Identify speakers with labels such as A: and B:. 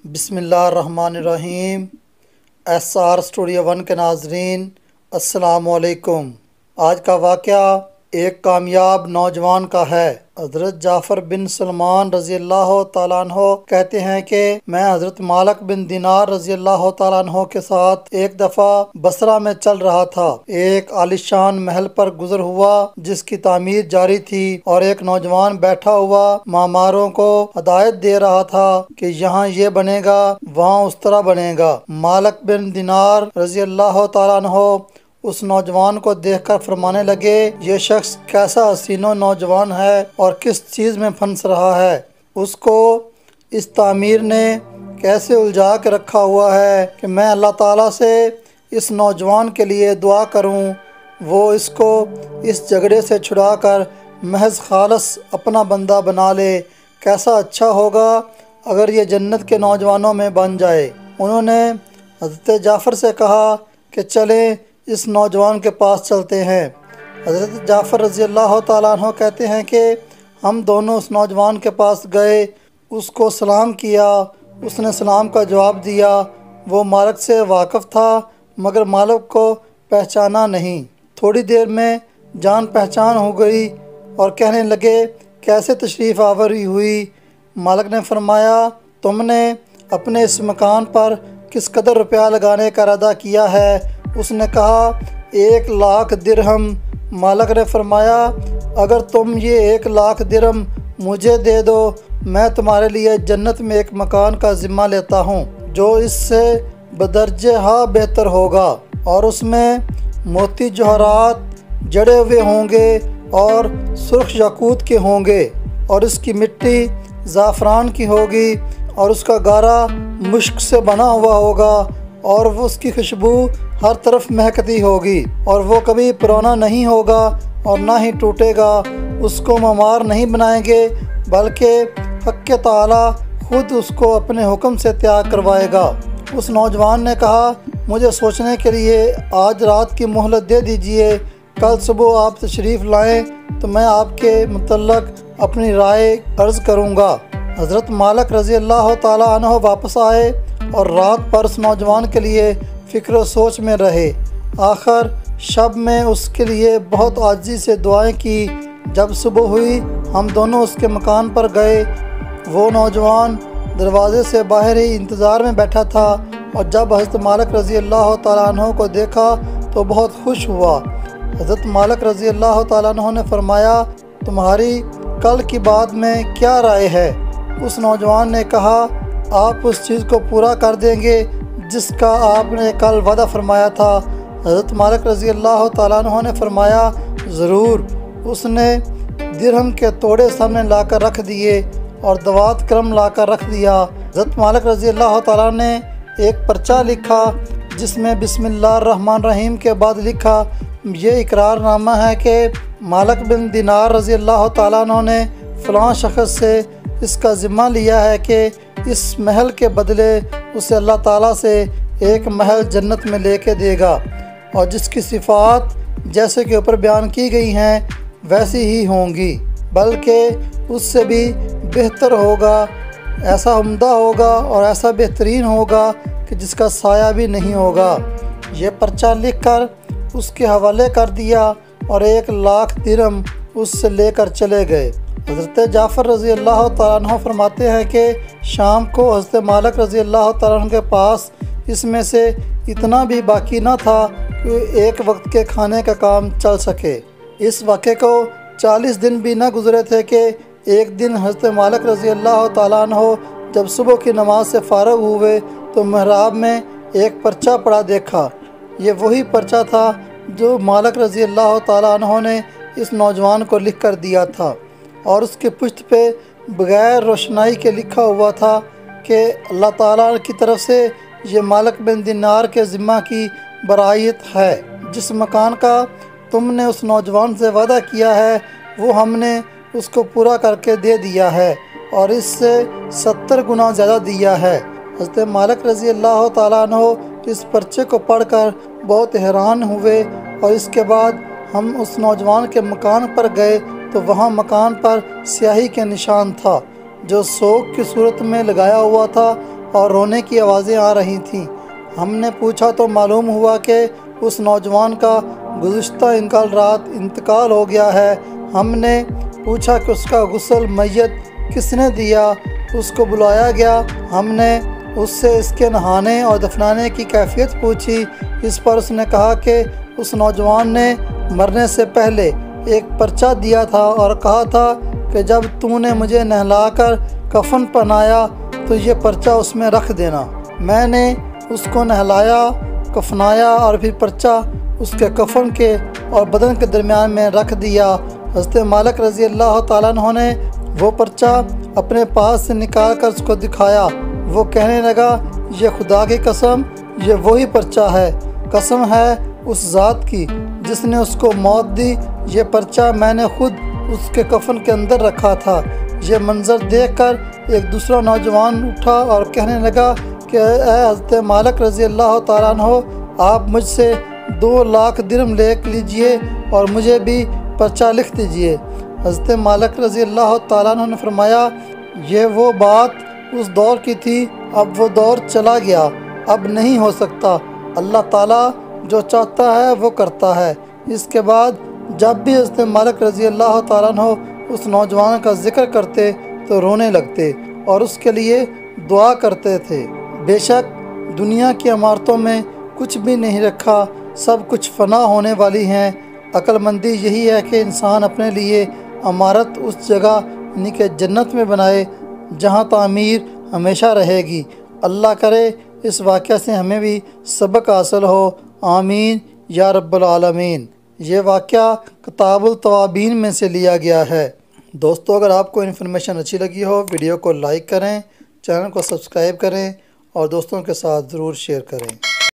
A: بسم اللہ الرحمن الرحیم۔ SR اسٹوڈیو 1 کے ناظرین السلام علیکم۔ آج کا واقعہ ایک کامیاب نوجوان کا ہے۔ حضرت جعفر بن سلمان رضی اللہ تعالیٰ عنہ کہتے ہیں کہ میں حضرت مالک بن دینار رضی اللہ تعالیٰ عنہ کے ساتھ ایک دفعہ بصرہ میں چل رہا تھا۔ ایک عالیشان محل پر گزر ہوا جس کی تعمیر جاری تھی، اور ایک نوجوان بیٹھا ہوا معماروں کو ہدایت دے رہا تھا کہ یہاں یہ بنے گا، وہاں اس طرح بنے گا۔ مالک بن دینار رضی اللہ تعالیٰ عنہ اس نوجوان کو دیکھ کر فرمانے لگے، یہ شخص کیسا حسین و نوجوان ہے اور کس چیز میں پھنس رہا ہے، اس کو اس تعمیر نے کیسے الجھا کے رکھا ہوا ہے کہ میں اللہ تعالیٰ سے اس نوجوان کے لیے دعا کروں، وہ اس کو اس جھگڑے سے چھڑا کر محض خالص اپنا بندہ بنا لے۔ کیسا اچھا ہوگا اگر یہ جنت کے نوجوانوں میں بن جائے۔ انہوں نے حضرت جعفر سے کہا کہ چلیں اس نوجوان کے پاس چلتے ہیں۔ حضرت جعفر رضی اللہ تعالیٰ عنہ کہتے ہیں کہ ہم دونوں اس نوجوان کے پاس گئے، اس کو سلام کیا، اس نے سلام کا جواب دیا۔ وہ مالک سے واقف تھا مگر مالک کو پہچانا نہیں۔ تھوڑی دیر میں جان پہچان ہو گئی اور کہنے لگے، کیسے تشریف آوری ہوئی؟ مالک نے فرمایا، تم نے اپنے اس مکان پر کس قدر روپیہ لگانے کا ارادہ کیا ہے؟ اس نے کہا 1,00,000 درہم۔ مالک نے فرمایا، اگر تم یہ 1,00,000 درہم مجھے دے دو، میں تمہارے لیے جنت میں ایک مکان کا ذمہ لیتا ہوں جو اس سے بدرجہ ہاں بہتر ہوگا، اور اس میں موتی جوہرات جڑے ہوئے ہوں گے اور سرخ یاقوت کے ہوں گے، اور اس کی مٹی زعفران کی ہوگی، اور اس کا گارا مشک سے بنا ہوا ہوگا، اور وہ اس کی خوشبو ہر طرف مہکتی ہوگی، اور وہ کبھی پرانا نہیں ہوگا اور نہ ہی ٹوٹے گا۔ اس کو معمار نہیں بنائیں گے بلکہ حق تعالیٰ خود اس کو اپنے حکم سے تیار کروائے گا۔ اس نوجوان نے کہا، مجھے سوچنے کے لیے آج رات کی مہلت دے دیجئے، کل صبح آپ تشریف لائیں تو میں آپ کے متعلق اپنی رائے عرض کروں گا۔ حضرت مالک رضی اللہ تعالیٰ عنہ واپس آئے اور رات پر اس نوجوان کے لیے فکر و سوچ میں رہے۔ آخر شب میں اس کے لیے بہت عاجزی سے دعائیں کی۔ جب صبح ہوئی ہم دونوں اس کے مکان پر گئے۔ وہ نوجوان دروازے سے باہر ہی انتظار میں بیٹھا تھا، اور جب حضرت مالک رضی اللہ تعالیٰ عنہ کو دیکھا تو بہت خوش ہوا۔ حضرت مالک رضی اللہ تعالیٰ عنہ نے فرمایا، تمہاری کل کی بات میں کیا رائے ہے؟ اس نوجوان نے کہا، آپ اس چیز کو پورا کر دیں گے جس کا آپ نے کل وعدہ فرمایا تھا؟ حضرت مالک رضی اللہ تعالیٰ عنہ نے فرمایا، ضرور۔ اس نے درہم کے توڑے سامنے لا کر رکھ دیے اور دوات کرم لا کر رکھ دیا۔ حضرت مالک رضی اللہ تعالیٰ نے ایک پرچہ لکھا جس میں بسم اللہ الرحمن الرحیم کے بعد لکھا، یہ اقرار نامہ ہے کہ مالک بن دینار رضی اللہ تعالیٰ عنہ نے فلاں شخص سے اس کا ذمہ لیا ہے کہ اس محل کے بدلے اسے اللہ تعالیٰ سے ایک محل جنت میں لے کے دے گا، اور جس کی صفات جیسے کہ اوپر بیان کی گئی ہیں ویسی ہی ہوں گی، بلکہ اس سے بھی بہتر ہوگا، ایسا عمدہ ہوگا اور ایسا بہترین ہوگا کہ جس کا سایہ بھی نہیں ہوگا۔ یہ پرچہ لکھ کر اس کے حوالے کر دیا اور 1,00,000 درہم اس سے لے کر چلے گئے۔ حضرت جعفر رضی اللہ تعالیٰ عنہ فرماتے ہیں کہ شام کو حضرت مالک رضی اللہ تعالیٰ عنہ کے پاس اس میں سے اتنا بھی باقی نہ تھا کہ ایک وقت کے کھانے کا کام چل سکے۔ اس واقعے کو 40 دن بھی نہ گزرے تھے کہ ایک دن حضرت مالک رضی اللہ تعالیٰ عنہ جب صبح کی نماز سے فارغ ہوئے تو محراب میں ایک پرچہ پڑا دیکھا۔ یہ وہی پرچہ تھا جو مالک رضی اللہ تعالیٰ عنہ نے اس نوجوان کو لکھ کر دیا تھا، اور اس کی پشت پہ بغیر روشنائی کے لکھا ہوا تھا کہ اللہ تعالیٰ کی طرف سے یہ مالک بن دینار کے ذمہ کی برائیت ہے۔ جس مکان کا تم نے اس نوجوان سے وعدہ کیا ہے وہ ہم نے اس کو پورا کر کے دے دیا ہے، اور اس سے 70 گنا زیادہ دیا ہے۔ حضرت مالک رضی اللہ تعالیٰ عنہ اس پرچے کو پڑھ کر بہت حیران ہوئے، اور اس کے بعد ہم اس نوجوان کے مکان پر گئے تو وہاں مکان پر سیاہی کے نشان تھا جو سوگ کی صورت میں لگایا ہوا تھا، اور رونے کی آوازیں آ رہی تھیں۔ ہم نے پوچھا تو معلوم ہوا کہ اس نوجوان کا گزشتہ رات انتقال ہو گیا ہے۔ ہم نے پوچھا کہ اس کا غسل میت کس نے دیا؟ اس کو بلایا گیا۔ ہم نے اس سے اس کے نہانے اور دفنانے کی کیفیت پوچھی۔ اس پر اس نے کہا کہ اس نوجوان نے مرنے سے پہلے ایک پرچہ دیا تھا اور کہا تھا کہ جب تو نے مجھے نہلا کر کفن پہنایا تو یہ پرچہ اس میں رکھ دینا۔ میں نے اس کو نہلایا، کفنایا اور پھر پرچہ اس کے کفن کے اور بدن کے درمیان میں رکھ دیا۔ حضرت مالک رضی اللہ تعالیٰ عنہ نے وہ پرچہ اپنے پاس سے نکال کر اس کو دکھایا۔ وہ کہنے لگا، یہ خدا کی قسم، یہ وہی پرچہ ہے۔ قسم ہے اس ذات کی جس نے اس کو موت دی، یہ پرچہ میں نے خود اس کے کفن کے اندر رکھا تھا۔ یہ منظر دیکھ کر ایک دوسرا نوجوان اٹھا اور کہنے لگا کہ اے حضرت مالک رضی اللہ تعالیٰ عنہ، آپ مجھ سے 2 لاکھ درہم لے لیجئے اور مجھے بھی پرچہ لکھ دیجئے۔ حضرت مالک رضی اللہ تعالیٰ عنہ نے فرمایا، یہ وہ بات اس دور کی تھی، اب وہ دور چلا گیا، اب نہیں ہو سکتا۔ اللہ تعالیٰ جو چاہتا ہے وہ کرتا ہے۔ اس کے بعد جب بھی حضرت مالک رضی اللہ تعالیٰ عنہ اس نوجوان کا ذکر کرتے تو رونے لگتے اور اس کے لیے دعا کرتے تھے۔ بے شک دنیا کی عمارتوں میں کچھ بھی نہیں رکھا، سب کچھ فنا ہونے والی ہیں۔ عقل مندی یہی ہے کہ انسان اپنے لیے عمارت اس جگہ یعنی کہ جنت میں بنائے جہاں تعمیر ہمیشہ رہے گی۔ اللہ کرے اس واقعہ سے ہمیں بھی سبق حاصل ہو، آمین یا رب العالمین۔ یہ واقعہ کتاب التوابین میں سے لیا گیا ہے۔ دوستو، اگر آپ کو انفارمیشن اچھی لگی ہو، ویڈیو کو لائک کریں، چینل کو سبسکرائب کریں اور دوستوں کے ساتھ ضرور شیئر کریں۔